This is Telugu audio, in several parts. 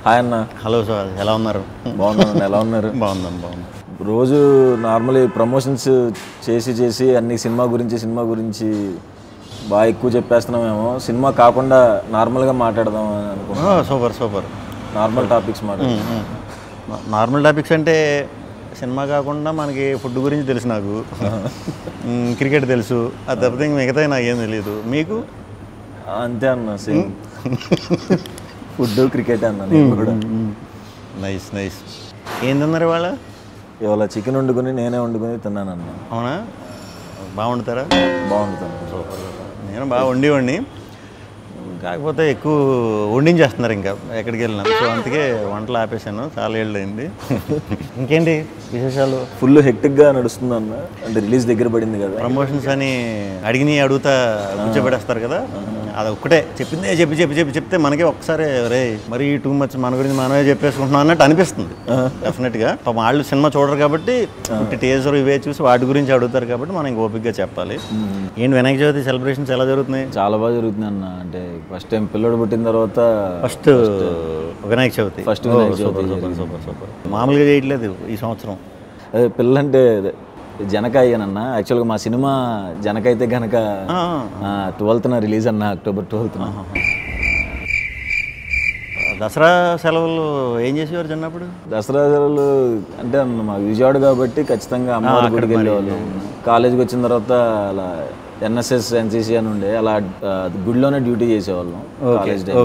హాయ్ అన్న. హలో సార్, ఎలా ఉన్నారు? బాగున్నాను. ఎలా ఉన్నారు? బాగుంది. రోజు నార్మల్లీ ప్రమోషన్స్ చేసి అన్ని సినిమా గురించి బాగా ఎక్కువ చెప్పేస్తున్నామేమో. సినిమా కాకుండా నార్మల్గా మాట్లాడదాం అని అనుకుంటున్నాను. Super. Normal topics normal topics అంటే సినిమా కాకుండా మనకి ఫుడ్ గురించి తెలుసు, నాకు క్రికెట్ తెలుసు, అది తప్పితే మిగతా నాకేం తెలియదు. మీకు? అంతే అన్న, సేమ్. ఫుడ్ క్రికెట్ అన్న నేను కూడా. నైస్. ఏం తిన్నారు ఇవాళ? ఇవాళ చికెన్ నేనే వండుకొని తిన్నానన్న. అవునా? బాగుండుతారా? బాగుండుతాను. సూపర్. నేను బాగా వండి కాకపోతే ఎక్కువ వండించేస్తున్నారు ఇంకా ఎక్కడికి వెళ్ళినా. సో అందుకే వంటలు ఆపేశాను, చాలా ఏళ్ళు అయింది. ఇంకేంటి విశేషాలు? ఫుల్ హెక్టిక్గా నడుస్తుంది అన్న. అంటే రిలీజ్ దగ్గర పడింది కదా, ప్రమోషన్స్ అని అడుగుతా కూర్చోబెడేస్తారు కదా, అది ఒక్కటే చెప్పిందే చెప్తే మనకే ఒక్కసారి రే మరి టూ మచ్ మన గురించి మనమే చెప్పేసుకుంటున్నాం అన్నట్టు అనిపిస్తుంది. డెఫినెట్గా వాళ్ళు సినిమా చూడరు కాబట్టి టీజర్ ఇవే చూసి వాటి గురించి అడుగుతారు కాబట్టి మనం ఇంక ఓపికగా చెప్పాలి. ఏంటి వినాయక చవితి సెలబ్రేషన్స్ ఎలా జరుగుతున్నాయి? చాలా బాగా జరుగుతుంది అన్న. అంటే ఫస్ట్ టైం పిల్లడు పుట్టిన తర్వాత ఫస్ట్ వినాయక చవితి. సూపర్. మామూలుగా చేయట్లేదు ఈ సంవత్సరం. అదే పిల్లంటే జనకాయ అన్న. యాక్చువల్గా మా సినిమా జనక అయితే కనుక 12న రిలీజ్ అన్న, అక్టోబర్ 12న. దసరా సెలవులు ఏం చేసేవారు చిన్నప్పుడు? దసరా సెలవులు అంటే మా విజయవాడ కాబట్టి ఖచ్చితంగా అమ్మవారి గుడికి వెళ్ళేవాళ్ళు. కాలేజీకి వచ్చిన తర్వాత అలా ఎన్ఎస్ఎస్ ఎన్సీసీ అని ఉండే, అలా గుడిలోనే డ్యూటీ చేసేవాళ్ళం కాలేజ్ టైం.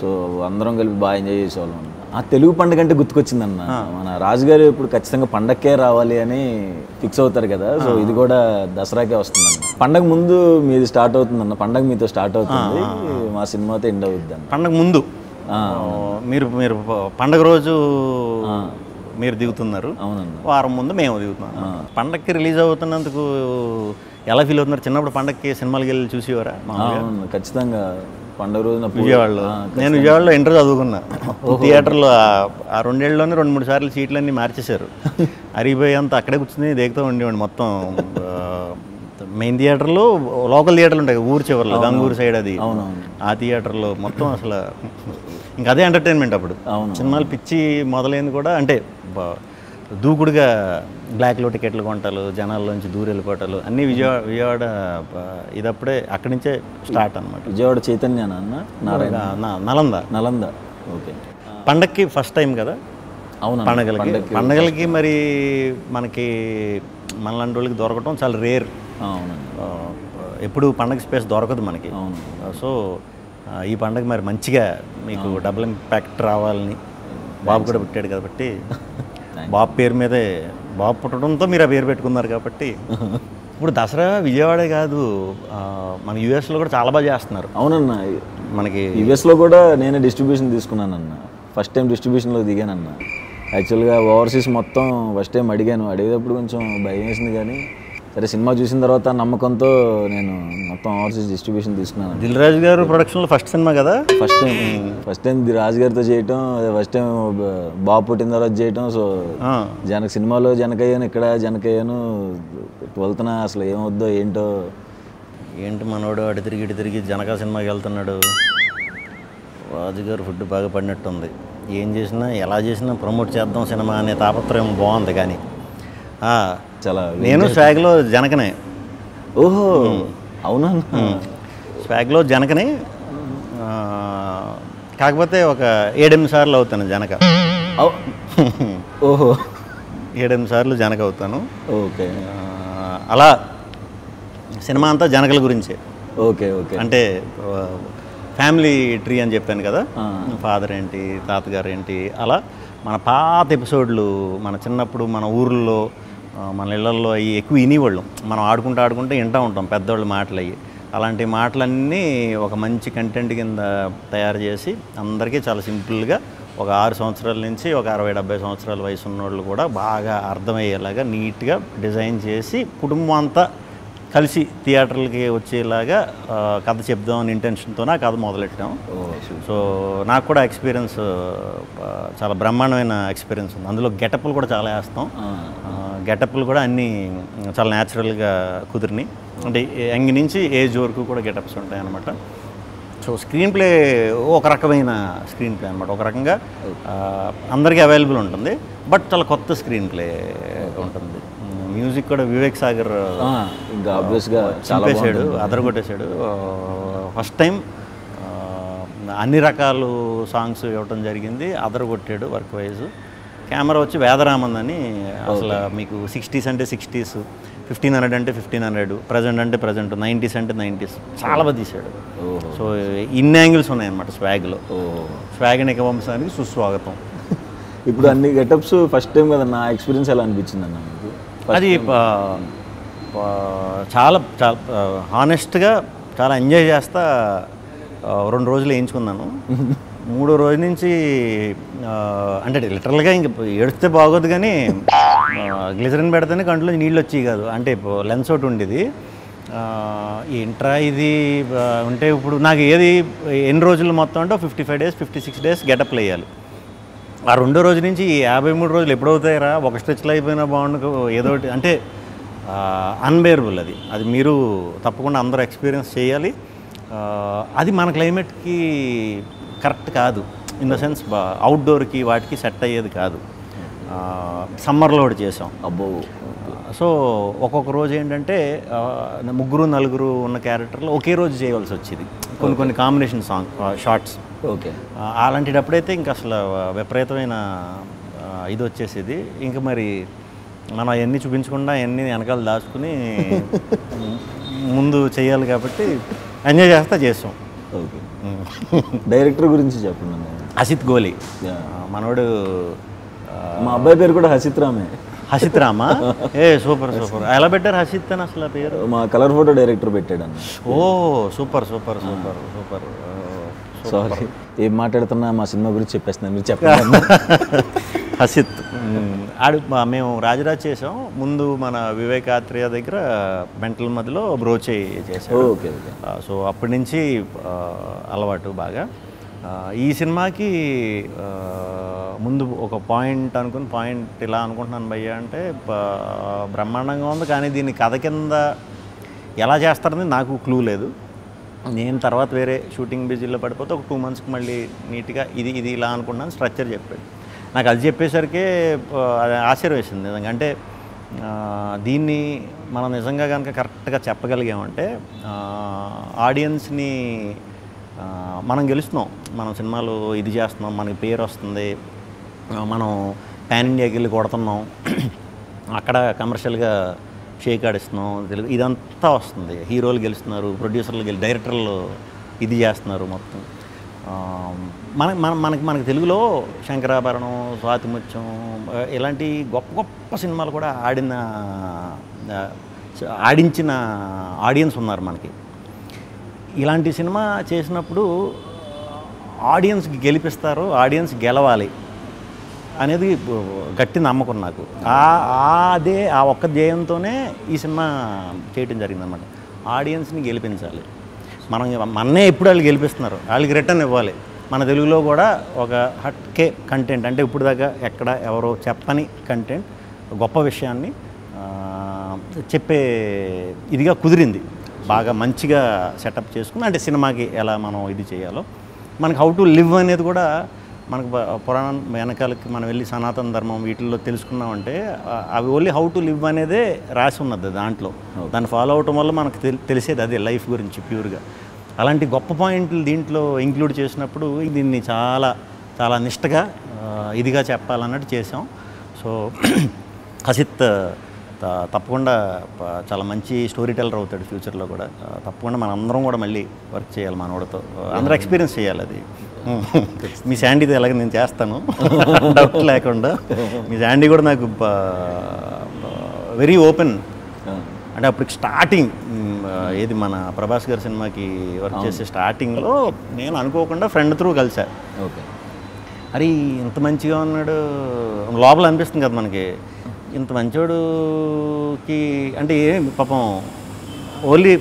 సో అందరం కలిపి బాగా ఎంజాయ్ చేసేవాళ్ళం. ఆ తెలుగు పండుగ అంటే గుర్తుకొచ్చిందన్న. మన రాజుగారు ఇప్పుడు ఖచ్చితంగా పండగకే రావాలి అని ఫిక్స్ అవుతారు కదా, సో ఇది కూడా దసరాకే వస్తుందన్న. పండగ ముందు మీది స్టార్ట్ అవుతుందన్న. పండగ మీతో స్టార్ట్ అవుతుంది, మా సినిమాతో ఎండ్ అవుద్ది అన్న. పండగ ముందు మీరు పండగ రోజు మీరు దిగుతున్నారు. అవునన్న. వారం ముందు మేము దిగుతున్నాం. పండగకి రిలీజ్ అవుతున్నందుకు ఎలా ఫీల్ అవుతున్నారు? చిన్నప్పుడు పండగకి సినిమాలకి వెళ్ళి చూసేవారా? ఖచ్చితంగా పండుగ రోజున విజయవాడలో. నేను విజయవాడలో ఇంటర్ చదువుకున్నా. థియేటర్లో ఆ 2 ఏళ్ళలోనే 2-3 సార్లు సీట్లన్నీ మార్చేశారు. అరిగిపోయేంత అక్కడే కూర్చుని దేగుతూ ఉండేవాడిని. మొత్తం మెయిన్ థియేటర్లో లోకల్ థియేటర్లు ఉంటాయి ఊరు చివరిలో, గంగూరు సైడ్, అది ఆ థియేటర్లో మొత్తం అసలు ఇంకా అదే ఎంటర్టైన్మెంట్. అప్పుడు సినిమాలు పిచ్చి మొదలైంది కూడా. అంటే దూకుడుగా బ్లాక్లో టికెట్లు కొంటాలు, జనాల్లోంచి దూరం వెళ్ళిపోవటాలు అన్నీ విజయవాడ ఇదప్పుడే అక్కడి నుంచే స్టార్ట్ అనమాట. విజయవాడ చైతన్య అన్న, నలంద. ఓకే. పండగకి ఫస్ట్ టైం కదా? అవును. పండగలకి మరి మనకి మనలాంటి వాళ్ళకి దొరకటం చాలా రేర్. ఎప్పుడు పండగ స్పేస్ దొరకదు మనకి. సో ఈ పండగ మరి మంచిగా మీకు డబుల్ ఇంపాక్ట్ రావాలని బాబు కూడా పుట్టాడు కాబట్టి, బాబు పేరు మీదే, బాబు పుట్టడంతో మీరు ఆ పేరు పెట్టుకున్నారు కాబట్టి. ఇప్పుడు దసరా విజయవాడే కాదు, మన యూఎస్లో కూడా చాలా బాగా చేస్తున్నారు. అవునన్న. మనకి యూఎస్లో కూడా నేనే డిస్ట్రిబ్యూషన్ తీసుకున్నానన్న. ఫస్ట్ టైం డిస్ట్రిబ్యూషన్లో దిగానన్న. యాక్చువల్గా ఓవర్సీస్ మొత్తం ఫస్ట్ టైం అడిగేటప్పుడు కొంచెం భయం వేసింది, కానీ సరే సినిమా చూసిన తర్వాత నమ్మకంతో నేను మొత్తం ఓవర్సీస్ డిస్ట్రిబ్యూషన్ తీసుకున్నాను. దిల్ రాజు గారు ప్రొడక్షన్లో ఫస్ట్ సినిమా కదా? ఫస్ట్ టైం రాజు గారితో చేయటం, ఫస్ట్ టైం బాబు పుట్టిన తర్వాత చేయటం. సో సినిమాలో జనకయ్యాను, ఇక్కడ జనకయ్యాను. 12న అసలు ఏమవుద్దో ఏంటి మనోడు అటు తిరిగి జనక సినిమాకి వెళ్తున్నాడు. రాజుగారు ఫుడ్ బాగా పడినట్టుంది. ఏం చేసినా ఎలా చేసినా ప్రమోట్ చేద్దాం సినిమా అనే తాపత్రయం బాగుంది. కానీ చాలా నేను స్వాగ్లో జనకనే. ఓహో, అవునా? స్వాగ్లో జనకనే. కాకపోతే ఒక 7-8 సార్లు అవుతాను జనక. ఓహో, 7-8 సార్లు జనక అవుతాను. ఓకే. అలా సినిమా అంతా జనకల గురించే. ఓకే. అంటే ఫ్యామిలీ ట్రీ అని చెప్పాను కదా, ఫాదర్ ఏంటి, తాతగారు ఏంటి, అలా మన పాత ఎపిసోడ్లు, మన చిన్నప్పుడు మన ఊర్లో మన ఇళ్లలో అవి ఎక్కువ వినేవాళ్ళం. మనం ఆడుకుంటూ వింటూ ఉంటాం పెద్దవాళ్ళ మాటలు. అవి అలాంటి మాటలన్నీ ఒక మంచి కంటెంట్ కింద తయారు చేసి అందరికీ చాలా సింపుల్గా ఒక 6 సంవత్సరాల నుంచి ఒక 60-70 సంవత్సరాల వయసు ఉన్నోళ్ళు కూడా బాగా అర్థమయ్యేలాగా నీట్గా డిజైన్ చేసి కుటుంబం అంతా కలిసి థియేటర్లకి వచ్చేలాగా కథ చెప్దామని ఇంటెన్షన్తోనే ఆ కథ మొదలెట్టాం. సో నాకు కూడా ఎక్స్పీరియన్స్ చాలా బ్రహ్మాండమైన ఎక్స్పీరియన్స్ ఉంది. అందులో గెటప్లు కూడా చాలా వేస్తాం. గెటప్లు కూడా అన్నీ చాలా న్యాచురల్గా కుదిరినాయి. అంటే యంగ్ నుంచి ఏజ్ వరకు కూడా గెటప్స్ ఉంటాయి అన్నమాట. సో స్క్రీన్ ప్లే ఒక రకమైన స్క్రీన్ ప్లే అనమాట, ఒక రకంగా అందరికీ అవైలబుల్ ఉంటుంది, బట్ చాలా కొత్త స్క్రీన్ ప్లే ఉంటుంది. మ్యూజిక్ కూడా వివేక్ సాగర్ ఇంకా ఆబ్వియస్గా చంపేశాడు, అదరగొట్టేశాడు. ఫస్ట్ టైం అన్ని రకాలు సాంగ్స్ ఇవ్వటం జరిగింది, అదరగొట్టాడు వర్క్ వైజ్. కెమెరా వచ్చి వేదరామన్ అని, అసలు మీకు 60s అంటే 60s, 1500 అంటే 1500, ప్రజెంట్ అంటే ప్రజెంట్, 90s అంటే 90s చాలా బాగా తీశాడు. సో ఇన్ని యాంగిల్స్ ఉన్నాయన్నమాట స్వాగ్లో. స్వాగ్ వంశానికి సుస్వాగతం. ఇప్పుడు అన్ని గెటప్స్ ఫస్ట్ టైం కదా, నా ఎక్స్పీరియన్స్ ఎలా అనిపించింది అన్న మీకు? అది చాలా చాలా హానెస్ట్గా చాలా ఎంజాయ్ చేస్తా 2 రోజులు వేయించుకున్నాను. 3వ రోజు నుంచి అంటే లిటరల్గా ఇంక ఏడిస్తే బాగోదు, కానీ గ్లిజరిన్ పెడితేనే కంట్లో నీళ్ళు వచ్చేవి కాదు. అంటే లెన్స్ ఒకటి ఉండేది, ఏంట్రా ఇది ఉంటే ఇప్పుడు నాకు ఏది ఎన్ని రోజులు మొత్తం అంటే 55 days 56 days గెటప్లు వేయాలి. ఆ 2వ రోజు నుంచి 53 రోజులు ఎప్పుడవుతాయిరా, ఒక స్ట్రెచ్లో అయిపోయినా బాగుండు ఏదో ఒకటి, అంటే అన్బేరబుల్. అది మీరు తప్పకుండా అందరూ ఎక్స్పీరియన్స్ చేయాలి. అది మన క్లైమేట్కి కరెక్ట్ కాదు, ఇన్ ద సెన్స్ అవుట్డోర్కి వాటికి సెట్ అయ్యేది కాదు. సమ్మర్లో ఒకటి చేసాం. అబ్బో. సో ఒక్కొక్క రోజు ఏంటంటే 3-4 ఉన్న క్యారెక్టర్లు ఒకే రోజు చేయవలసి వచ్చేది, కొన్ని కాంబినేషన్ షార్ట్స్. ఓకే. అలాంటిటప్పుడైతే ఇంకా అసలు విపరీతమైన ఇది వచ్చేసేది. ఇంకా మరి మనం అవన్నీ చూపించకుండా అవన్నీ వెనకాల దాచుకుని ముందు చేయాలి కాబట్టి ఎంజాయ్ చేసాం. ఓకే. డైరెక్టర్ గురించి చెప్పండి. హసిత్ గోలి మనోడు. మా అబ్బాయి పేరు కూడా హసిత్ రామే. హసిత్ రామా? సూపర్. ఎలా పెట్టారు హసిత్ అని అసలు పేరు? మా కలర్ ఫోటో డైరెక్టర్ పెట్టాడు అన్న. ఓ సూపర్. సారీ, ఏం మాట్లాడుతున్నా మా సినిమా గురించి చెప్పేస్తున్నా, మీరు చెప్పండి. హసిత్ మేము రాజరాజ్ చేసాం. ముందు మన వివేక్ ఆత్రేయ దగ్గర మెంటల్ మధ్యలో బ్రోచే చేసాం. ఓకే. సో అప్పటి నుంచి అలవాటు బాగా. ఈ సినిమాకి ముందు ఒక పాయింట్ ఇలా అనుకుంటున్నాను భయ్య అంటే, బ్రహ్మాండంగా ఉంది, కానీ దీన్ని కథ కింద ఎలా చేస్తారని నాకు క్లూ లేదు. నేను తర్వాత వేరే షూటింగ్ బిజీలో పడిపోతే ఒక 2 monthsకి మళ్ళీ నీట్గా ఇది ఇలా అనుకుంటున్నాను, స్ట్రక్చర్ చెప్పాడు. నాకు అది చెప్పేసరికి ఆశ్చర్యం వేసింది నిజంగా. అంటే దీన్ని మనం నిజంగా కనుక కరెక్ట్గా చెప్పగలిగామంటే ఆడియన్స్ని మనం గెలుస్తున్నాం. మనం సినిమాలు ఇది చేస్తున్నాం, మనకి పేరు వస్తుంది, మనం పాన్ ఇండియాకి వెళ్ళి కొడుతున్నాం, అక్కడ కమర్షియల్గా షేక్ ఆడిస్తున్నాం, తెలుగు ఇదంతా వస్తుంది. హీరోలు గెలుస్తున్నారు, ప్రొడ్యూసర్లు డైరెక్టర్లు ఇది చేస్తున్నారు మొత్తం. మనకి తెలుగులో శంకరాభరణం, స్వాతిముత్యం ఇలాంటి గొప్ప సినిమాలు కూడా ఆడించిన ఆడియన్స్ ఉన్నారు మనకి. ఇలాంటి సినిమా చేసినప్పుడు ఆడియన్స్కి గెలిపిస్తారు, ఆడియన్స్ గెలవాలి అనేది గట్టి నమ్మకం నాకు. ఆ ఒక్క ధ్యేయంతోనే ఈ సినిమా చేయడం జరిగిందన్నమాట. ఆడియన్స్ని గెలిపించాలి. మన్నే ఎప్పుడు వాళ్ళు గెలిపిస్తున్నారు, వాళ్ళకి రిటర్న్ ఇవ్వాలి. మన తెలుగులో కూడా ఒక హట్కే కంటెంట్, అంటే ఇప్పుడు దాకా ఎక్కడ ఎవరో చెప్పని కంటెంట్, గొప్ప విషయాన్ని చెప్పే ఇదిగా కుదిరింది. బాగా మంచిగా సెటప్ చేసుకుని, అంటే సినిమాకి ఎలా మనం ఇది చేయాలో, మనకి హౌ టు లివ్ అనేది కూడా మనకు పురాణం వెనకాలకి మనం వెళ్ళి సనాతన ధర్మం వీటిల్లో తెలుసుకున్నామంటే అవి ఓన్లీ హౌ టు లివ్ అనేదే రాసి ఉన్నది దాంట్లో. దాన్ని ఫాలో అవటం వల్ల మనకు తెలిసేది అదే లైఫ్ గురించి ప్యూర్గా. అలాంటి గొప్ప పాయింట్లు దీంట్లో ఇంక్లూడ్ చేసినప్పుడు దీన్ని చాలా చాలా నిష్టగా ఇదిగా చెప్పాలన్నట్టు చేసాం. సో హసిత్ తప్పకుండా చాలా మంచి స్టోరీ టెల్లర్ అవుతాడు ఫ్యూచర్లో కూడా. తప్పకుండా మన అందరం కూడా మళ్ళీ వర్క్ చేయాలి మనోడితో, అందరూ ఎక్స్పీరియన్స్ చేయాలి అది. మీ శాండీది ఎలాగ నేను చేస్తాను డౌట్ లేకుండా. మీ శాండీ కూడా నాకు వెరీ ఓపెన్. అంటే అప్పటికి స్టార్టింగ్ ఏది మన ప్రభాస్ గారి సినిమాకి వర్క్ చేసే స్టార్టింగ్లో నేను అనుకోకుండా ఫ్రెండ్ త్రూ కలిసా. ఓకే. అరే ఇంత మంచిగా ఉన్నాడు లోపల అనిపిస్తుంది కదా మనకి, ఇంత మంచోడుకి అంటే ఏం పాపం ఓన్లీ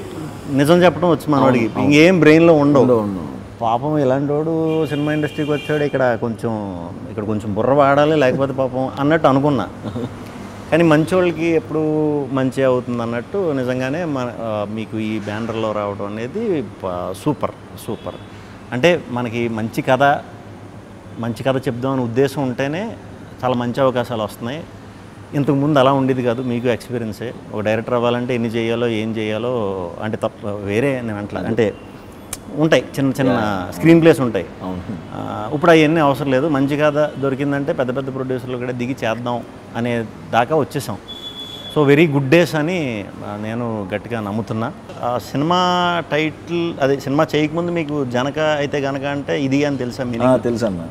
నిజం చెప్పడం వచ్చి మనవాడికి ఇంకేం బ్రెయిన్లో ఉండవు. పాపం ఇలాంటి వాడు సినిమా ఇండస్ట్రీకి వచ్చాడు, ఇక్కడ కొంచెం బుర్ర వాడాలి లేకపోతే పాపం అన్నట్టు అనుకున్నా. కానీ మంచోళ్ళకి ఎప్పుడు మంచి అవుతుంది అన్నట్టు నిజంగానే మీకు ఈ బ్యానర్లో రావడం అనేది సూపర్. అంటే మనకి మంచి కథ చెప్దామని ఉద్దేశం ఉంటేనే చాలా మంచి అవకాశాలు వస్తున్నాయి. ఇంతకుముందు అలా ఉండేది కాదు. మీకు ఎక్స్పీరియన్సే. ఒక డైరెక్టర్ అవ్వాలంటే ఎన్ని చేయాలో ఏం చేయాలో అంటే వేరే నేను అట్లా అంటే ఉంటాయి, చిన్న చిన్న స్క్రీన్ ప్లేస్ ఉంటాయి. ఇప్పుడు అవన్నీ అవసరం లేదు. మంచి కథ దొరికిందంటే పెద్ద పెద్ద ప్రొడ్యూసర్లు కూడా దిగి చేద్దాం అనే దాకా వచ్చేసాం. సో వెరీ గుడ్ డేస్ అని నేను గట్టిగా నమ్ముతున్నా. సినిమా టైటిల్ అదే సినిమా చేయకముందు మీకు జనక అయితే గనక అంటే ఇది అని తెలుసా? మీరు తెలుసా అన్న?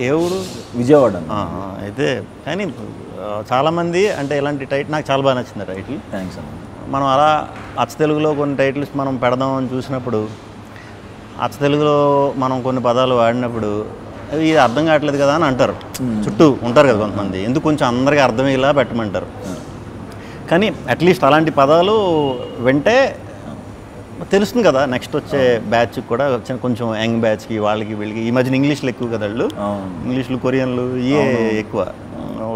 ఏ ఊరు? విజయవాడ. అయితే కానీ చాలామంది అంటే ఇలాంటి టైటిల్ నాకు చాలా బాగా నచ్చింది టైటిల్. థ్యాంక్స్ అన్న. మనం అలా అచ్చ తెలుగులో కొన్ని టైటిల్స్ మనం పెడదామని చూసినప్పుడు అచ్చ తెలుగులో మనం కొన్ని పదాలు వాడినప్పుడు అవి అర్థం కావట్లేదు కదా అని అంటారు. చుట్టూ ఉంటారు కదా కొంతమంది, ఎందుకు కొంచెం అందరికీ అర్థమయ్యేలా పెట్టమంటారు. కానీ అట్లీస్ట్ అలాంటి పదాలు వింటే తెలుస్తుంది కదా నెక్స్ట్ వచ్చే బ్యాచ్ కూడా, కొంచెం యంగ్ బ్యాచ్కి వాళ్ళకి వీళ్ళకి. ఈ మధ్యన ఇంగ్లీష్లు ఎక్కువ కదా వాళ్ళు, ఇంగ్లీష్లు కొరియన్లు ఇవే ఎక్కువ.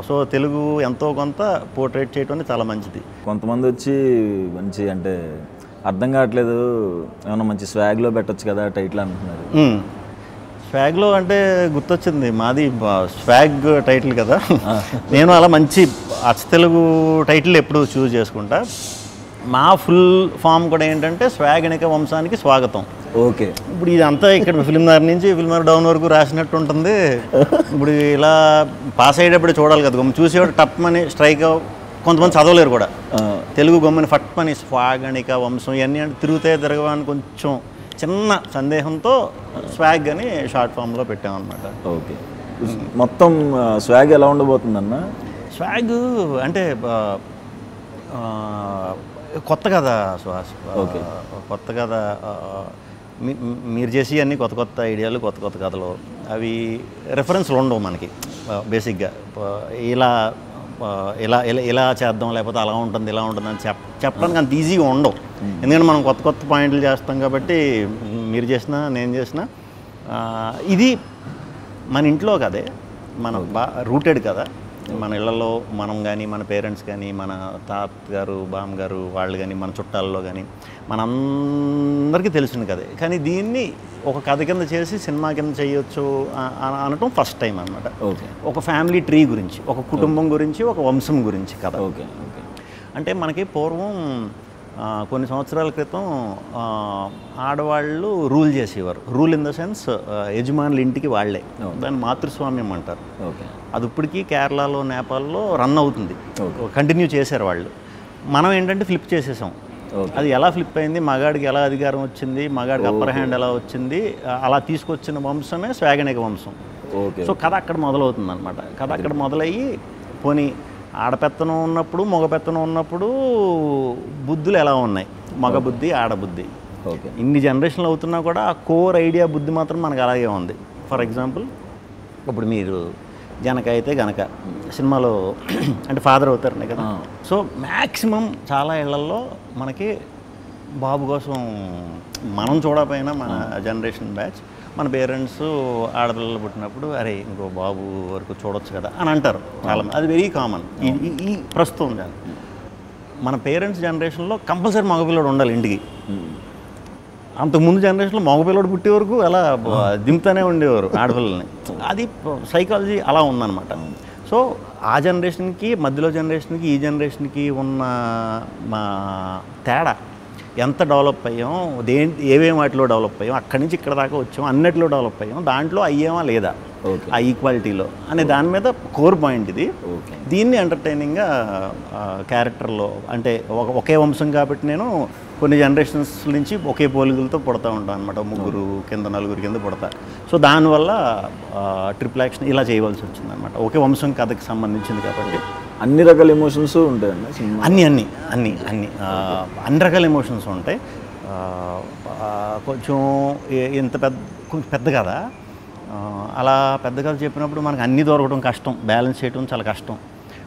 సో తెలుగు ఎంతో కొంత పోర్ట్రేట్ చేయడం చాలా మంచిది. కొంతమంది వచ్చి మంచి అంటే అర్థం కావట్లేదు, ఏమన్నా మంచి స్వాగ్లో పెట్టచ్చు కదా టైటిల్ అంటున్నారు. స్వాగ్లో అంటే గుర్తొచ్చింది, మాది స్వాగ్ టైటిల్ కదా. నేను అలా మంచి అచ్చ తెలుగు టైటిల్ ఎప్పుడు చూస్ చేసుకుంటా. మా ఫుల్ ఫామ్ కూడా ఏంటంటే స్వాగనిక వంశానికి స్వాగతం. ఓకే. ఇప్పుడు ఇదంతా ఇక్కడ ఫిల్మ్నగర్ నుంచి ఫిల్మ్నగర్ డౌన్ వరకు రాసినట్టు ఉంటుంది. ఇప్పుడు ఇలా పాస్ అయ్యేటప్పుడు చూడాలి కదా, చూసేవాడు టప్మని స్ట్రైక్. కొంతమంది చదవలేరు కూడా తెలుగు గమ్మని ఫట్మని స్వాగనిక వంశం ఇవన్నీ అంటే తిరగవని కొంచెం చిన్న సందేహంతో స్వాగ్ అని షార్ట్ ఫామ్లో పెట్టామన్నమాట. ఓకే. మొత్తం స్వాగ్ ఎలా ఉండబోతుందన్న? స్వాగ్ అంటే కొత్త కదా సుహాస్. ఓకే. కొత్త కథ మీరు చేసి అన్ని కొత్త కొత్త ఐడియాలు, కొత్త కొత్త కథలు, అవి రెఫరెన్స్లు ఉండవు మనకి బేసిక్గా. ఇలా ఇలా ఇలా ఇలా చేద్దాం లేకపోతే అలా ఉంటుంది ఇలా ఉంటుంది అని చెప్పడానికి అంత ఈజీగా ఉండవు. ఎందుకంటే మనం కొత్త కొత్త పాయింట్లు చేస్తాం కాబట్టి, మీరు చేసినా నేను చేసినా ఇది మన ఇంట్లో కదే, మన రూటెడ్ కదా. మన ఇళ్లలో మనం కానీ మన పేరెంట్స్ కానీ మన తాతగారు బామ్మగారు వాళ్ళు కానీ మన చుట్టాల్లో కానీ మనందరికీ తెలిసింది కదే. కానీ దీన్ని ఒక కథ కింద చేసి సినిమా కింద చేయొచ్చు అనటం ఫస్ట్ టైం అనమాట. ఓకే. ఒక ఫ్యామిలీ ట్రీ గురించి, ఒక కుటుంబం గురించి, ఒక వంశం గురించి కథ. ఓకే. ఓకే. అంటే మనకి పూర్వం కొన్ని సంవత్సరాల క్రితం ఆడవాళ్ళు రూల్ చేసేవారు. రూల్ ఇన్ ద సెన్స్ యజమానుల ఇంటికి వాళ్ళే, దాన్ని మాతృస్వామ్యం అంటారు. ఓకే. అది ఇప్పటికీ కేరళలో నేపాల్లో రన్ అవుతుంది, కంటిన్యూ చేశారు వాళ్ళు. మనం ఏంటంటే ఫ్లిప్ చేసేసాం. అది ఎలా ఫ్లిప్ అయింది, మగాడికి ఎలా అధికారం వచ్చింది, మగాడికి అప్పర్ హ్యాండ్ ఎలా వచ్చింది, అలా తీసుకొచ్చిన వంశమే స్వాగనిక వంశం. సో కథ అక్కడ మొదలవుతుంది అనమాట. కథ అక్కడ మొదలయ్యి పోనీ ఆడపెత్తనం ఉన్నప్పుడు మగ పెత్తనం ఉన్నప్పుడు బుద్ధులు ఎలా ఉన్నాయి, మగ బుద్ధి ఆడబుద్ధి. ఇన్ని జనరేషన్లు అవుతున్నా కూడా ఆ కోర్ ఐడియా బుద్ధి మాత్రం మనకు అలాగే ఉంది. ఫర్ ఎగ్జాంపుల్ ఇప్పుడు మీరు జనక అయితే గనక సినిమాలో అంటే ఫాదర్ అవుతారనే కదా. సో మ్యాక్సిమం చాలా ఇళ్లల్లో మనకి బాబు కోసం మనం చూడకపోయినా మన జనరేషన్ బ్యాచ్ మన పేరెంట్స్ ఆడపిల్లలు పుట్టినప్పుడు అరే ఇంకో బాబు వరకు చూడొచ్చు కదా అని అంటారు చాలామంది. అది వెరీ కామన్ ఈ ప్రస్తుతం. మన పేరెంట్స్ జనరేషన్లో కంపల్సరీ మగపిల్లడు ఉండాలి ఇంటికి. అంతకుముందు జనరేషన్లో మగపిల్లడు పుట్టే వరకు అలా దింపుతూనే ఉండేవారు ఆడపిల్లల్ని. అది సైకాలజీ అలా ఉందన్నమాట. సో ఆ జనరేషన్కి మధ్యలో జనరేషన్కి ఈ జనరేషన్కి ఉన్న మా తేడా ఎంత డెవలప్ అయ్యాం, ఏమేమి వాటిలో డెవలప్ అయ్యాం, అక్కడి నుంచి ఇక్కడ దాకా వచ్చాం, అన్నిటిలో డెవలప్ అయ్యాం, దాంట్లో అయ్యామా లేదా ఆ ఈక్వాలిటీలో అనే దాని మీద కోర్ పాయింట్ ఇది. దీన్ని ఎంటర్టైనింగ్గా క్యారెక్టర్లో అంటే ఒకే వంశం కాబట్టి నేను కొన్ని జనరేషన్స్ నుంచి ఒకే పోలికలతో పుడతా ఉంటాను అనమాట. ముగ్గురు కింద నలుగురు కింద పుడతా. సో దానివల్ల ట్రిపుల్ యాక్షన్ ఇలా చేయవలసి వచ్చింది అనమాట. ఒకే వంశం కథకి సంబంధించింది కాబట్టి అన్ని రకాల ఎమోషన్స్ ఉంటాయండి సినిమా. అన్ని రకాల ఎమోషన్స్ ఉంటాయి. కొంచెం ఇంత పెద్ద కదా, అలా పెద్ద కథ చెప్పినప్పుడు మనకు అన్నీ దొరకడం కష్టం, బ్యాలెన్స్ చేయడం చాలా కష్టం.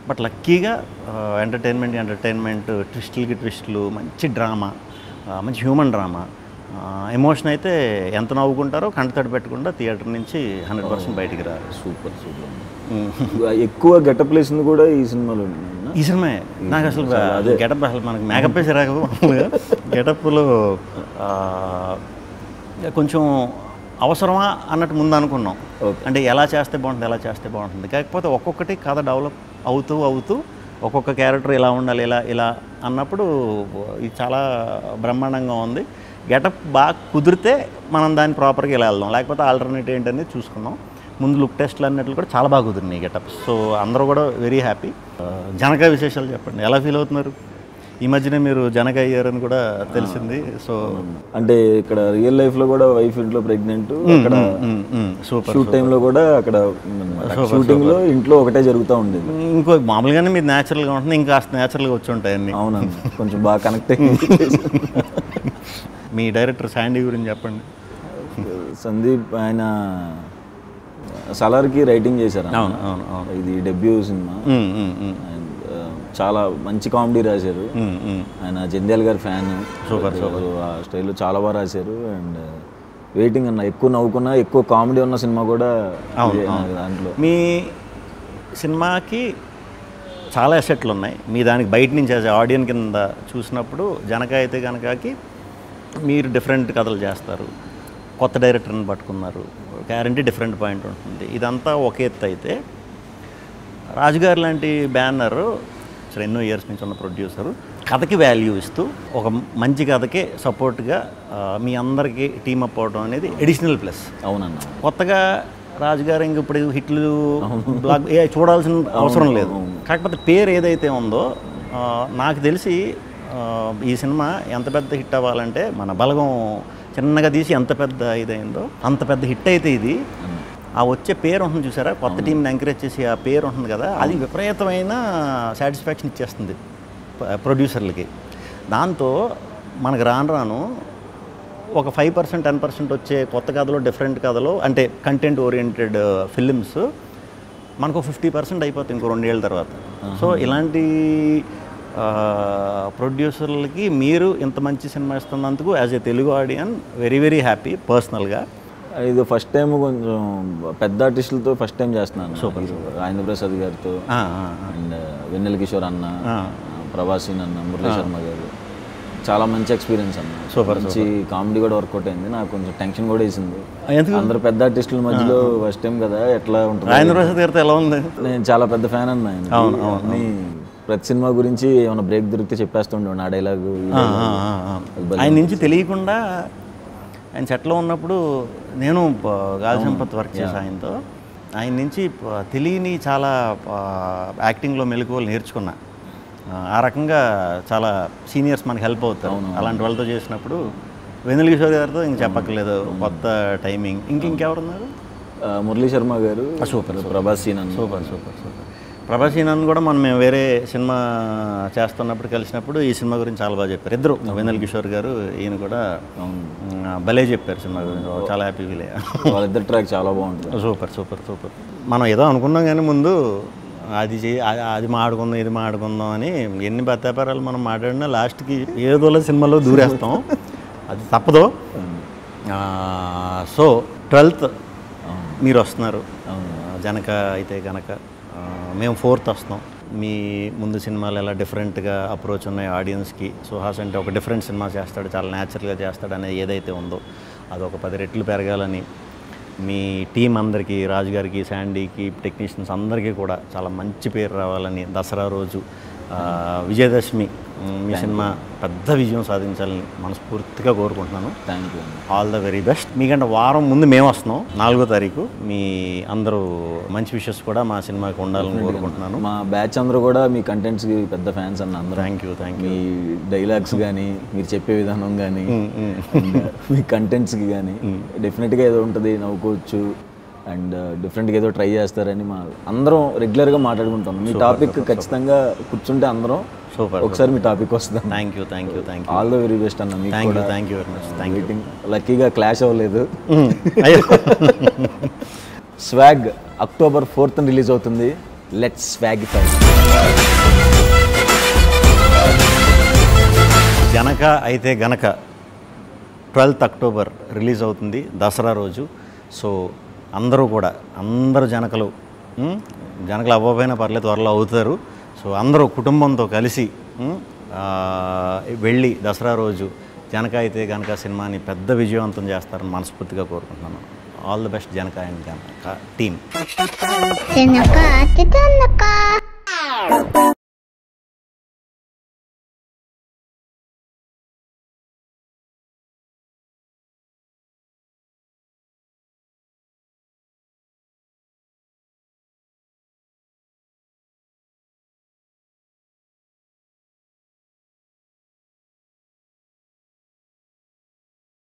బట్ లక్కీగా ఎంటర్టైన్మెంట్ ట్విస్టులు, మంచి డ్రామా, మంచి హ్యూమన్ డ్రామా, ఎమోషన్ అయితే ఎంత నవ్వుకుంటారో కంటతడి పెట్టకుండా థియేటర్ నుంచి 100% బయటికి రారు. సూపర్. ఎక్కువ గెటప్ వేసింది కూడా ఈ సినిమాలో. ఈ సినిమా నాకు అసలు గెటప్ అసలు మనకు మేకప్ వేసి రాక గెటప్లో కొంచెం అవసరమా అన్నట్టు ముందు అనుకున్నాం. అంటే ఎలా చేస్తే బాగుంటుంది. కాకపోతే ఒక్కొక్కటి కథ డెవలప్ అవుతూ ఒక్కొక్క క్యారెక్టర్ ఇలా ఉండాలి, ఇలా అన్నప్పుడు ఇది చాలా బ్రహ్మాండంగా ఉంది. గెటప్ బాగా కుదిరితే మనం దాన్ని ప్రాపర్గా ఇలా వెళ్దాం, లేకపోతే ఆల్టర్నేట్ ఏంటనేది చూసుకున్నాం. ముందు లుక్ టెస్ట్లు అన్నట్లు కూడా చాలా బాగా కుదిరినాయి గెటప్. సో అందరూ కూడా వెరీ హ్యాపీ. జనక విశేషాలు చెప్పండి, ఎలా ఫీల్ అవుతున్నారు? ఈ మధ్యనే మీరు జనక అయ్యారని కూడా తెలిసింది. సో అంటే ఇక్కడ రియల్ లైఫ్లో కూడా వైఫ్ ఇంట్లో ప్రెగ్నెంట్, అక్కడ సూపర్ షూట్ టైంలో కూడా అక్కడ షూటింగ్లో ఇంట్లో ఒకటే జరుగుతూ ఉండేది. ఇంకో మామూలుగానే మీరు న్యాచురల్గా ఉంటుంది, ఇంకా న్యాచురల్గా వచ్చి ఉంటాయి అన్నీ. అవునండి, కొంచెం బాగా కనెక్ట్ అయ్యి. మీ డైరెక్టర్ శాండీ గురించి చెప్పండి. సందీప్ ఆయన సలార్కి రైటింగ్ చేశారు. అవును. ఇది డెబ్యూ సినిమా. చాలా మంచి కామెడీ రాశారు. ఆయన జంధ్యాల గారి ఫ్యాన్. సూపర్. ఆ స్టైల్లో చాలా బాగా రాశారు. అండ్ వెయిటింగ్ అన్న, ఎక్కువ నవ్వుకున్నా, ఎక్కువ కామెడీ ఉన్న సినిమా కూడా దాంట్లో. మీ సినిమాకి చాలా అసెట్లు ఉన్నాయి. మీ దానికి బయట నుంచి యాజ్ ఆడియన్స్ కింద చూసినప్పుడు జనక అయితే గనకకి మీరు డిఫరెంట్ కథలు చేస్తారు, కొత్త డైరెక్టర్ని పట్టుకున్నారు, గ్యారంటీ డిఫరెంట్ పాయింట్ ఉంటుంది. ఇదంతా ఒక ఎత్తు అయితే, రాజుగారు లాంటి బ్యానర్ అసలు ఎన్నో ఇయర్స్ నుంచి ఉన్న ప్రొడ్యూసరు కథకి వాల్యూ ఇస్తూ ఒక మంచి కథకే సపోర్ట్గా మీ అందరికీ టీమప్ అవడం అనేది ఎడిషనల్ ప్లస్. అవునన్న, కొత్తగా రాజుగారు ఇంక ఇప్పుడు హిట్లు బ్లాక్ చూడాల్సిన అవసరం లేదు. కాకపోతే పేరు ఏదైతే ఉందో, నాకు తెలిసి ఈ సినిమా ఎంత పెద్ద హిట్ అవ్వాలంటే, మన బలగం చిన్నగా తీసి ఎంత పెద్ద ఇదైందో అంత పెద్ద హిట్ అయితే ఇది. ఆ వచ్చే పేరు ఉంటుంది చూసారా, కొత్త టీంని ఎంకరేజ్ చేసి ఆ పేరు ఉంటుంది కదా, అది విపరీతమైన సాటిస్ఫాక్షన్ ఇచ్చేస్తుంది ప్రొడ్యూసర్లకి. దాంతో మనకు రాను ఒక 5% 10% వచ్చే కొత్త కథలో, డిఫరెంట్ కథలో, అంటే కంటెంట్ ఓరియంటెడ్ ఫిలిమ్స్ మనకు 50% అయిపోతుంది ఇంకో 2 ఏళ్ళ తర్వాత. సో ఇలాంటి ప్రొడ్యూసర్లకి మీరు ఇంత మంచి సినిమా ఇస్తున్నందుకు as a Telugu audience very very happy పర్సనల్గా. ఇది ఫస్ట్ టైం కొంచెం పెద్ద ఆర్టిస్టులతో ఫస్ట్ టైం చేస్తున్నాను. సూపర్. రాజేంద్ర ప్రసాద్ గారితో అండ్ వెన్నెల కిషోర్ అన్న, ప్రభాసీన్ అన్న, మురళీ శర్మ గారు, చాలా మంచి ఎక్స్పీరియన్స్ అన్న. సూపర్. మంచి కామెడీ కూడా వర్కౌట్ అయింది. నాకు కొంచెం టెన్షన్ కూడా వేసింది, అందరు పెద్ద ఆర్టిస్టుల మధ్యలో ఫస్ట్ టైం కదా, ఎట్లా ఉంటుంది. రాజేంద్ర ప్రసాద్ గారితో ఎలా ఉంది? నేను చాలా పెద్ద ఫ్యాన్ అన్న ఆయన. ప్రతి సినిమా గురించి ఏమైనా బ్రేక్ దొరికితే చెప్పేస్తుండే ఆ డైలాగు. ఆయన నుంచి తెలియకుండా ఆయన సెట్లో ఉన్నప్పుడు నేను గాలి సంపత్ వర్క్ చేసి ఆయనతో, ఆయన నుంచి తెలియని చాలా యాక్టింగ్లో మెలకువలు నేర్చుకున్నా. ఆ రకంగా చాలా సీనియర్స్ మనకి హెల్ప్ అవుతారు అలాంటి వాళ్ళతో చేసినప్పుడు. వెన్నెల కిషోర్ గారితో ఇంక చెప్పక్కర్లేదు, కొత్త టైమింగ్. ఇంకెవరున్నారు? మురళీ శర్మ గారు. సూపర్. ప్రభాసీన్ అన్న. సూపర్. ప్రభాసీన్ కూడా మేము వేరే సినిమా చేస్తున్నప్పుడు కలిసినప్పుడు ఈ సినిమా గురించి చాలా బాగా చెప్పారు ఇద్దరు. వెన్నెల కిషోర్ గారు, ఈయన కూడా భలే చెప్పారు సినిమా గురించి. చాలా హ్యాపీ ఫీల్ అయ్యా. వాళ్ళిద్దరు ట్రాక్ చాలా బాగుంటుంది. సూపర్. మనం ఏదో అనుకున్నాం కానీ ముందు అది మాడుకుందాం, ఇది మాడుకుందాం అని ఎన్ని బత్తాపారాలు మనం మాట్లాడినా లాస్ట్కి ఏదోలా సినిమాలో దూరేస్తాం. అది తప్పదు. సో 12th మీరు వస్తున్నారు. జనక అయితే కనుక మేము 4th వస్తాం. మీ ముందు సినిమాలు ఎలా డిఫరెంట్గా అప్రోచ్ ఉన్నాయి ఆడియన్స్కి, సుహాస్ అంటే ఒక డిఫరెంట్ సినిమా చేస్తాడు, చాలా న్యాచురల్గా చేస్తాడు అనేది ఏదైతే ఉందో అది ఒక 10 రెట్లు పెరగాలని మీ టీం అందరికీ, రాజుగారికి, శాండీకి, టెక్నీషియన్స్ అందరికీ కూడా చాలా మంచి పేరు రావాలని, దసరా రోజు విజయదశమి మీ సినిమా పెద్ద విజయం సాధించాలని మనస్ఫూర్తిగా కోరుకుంటున్నాను. Thank you. All the very best. మీకంటే వారం ముందు మేము వస్తున్నాం, 4వ తారీఖు. మీ అందరూ మంచి విషెస్ కూడా మా సినిమాకి ఉండాలని కోరుకుంటున్నాను. మా బ్యాచ్ అందరూ కూడా మీ కంటెంట్స్కి పెద్ద ఫ్యాన్స్ అన్న అందరూ. Thank you. మీ డైలాగ్స్ కానీ, మీరు చెప్పే విధానం కానీ, మీ కంటెంట్స్కి కానీ డెఫినెట్గా ఏదో ఉంటుంది, నవ్వుకోవచ్చు అండ్ డిఫరెంట్గా ఏదో ట్రై చేస్తారని మా అందరం రెగ్యులర్గా మాట్లాడుకుంటాం. మీ టాపిక్ ఖచ్చితంగా కూర్చుంటే అందరం ఒకసారి మీ టాపిక్ వస్తుంది. Thank you. All the very best అన్న. Thank you very much. Waiting. లక్కీగా క్లాష్ అవ్వలేదు. స్వాగ్ October 4th రిలీజ్ అవుతుంది. Let's swagify. Janaka Aithe Ganaka 12th October release అవుతుంది, దసరా రోజు. సో అందరూ కూడా, అందరూ జనకలు అవ్వకపోయినా పర్లేదు, త్వరలో అవుతారు. సో అందరూ కుటుంబంతో కలిసి వెళ్ళి దసరా రోజు జనక అయితే గనక సినిమాని పెద్ద విజయవంతం చేస్తారని మనస్ఫూర్తిగా కోరుకుంటున్నాను. All the best Janaka and team.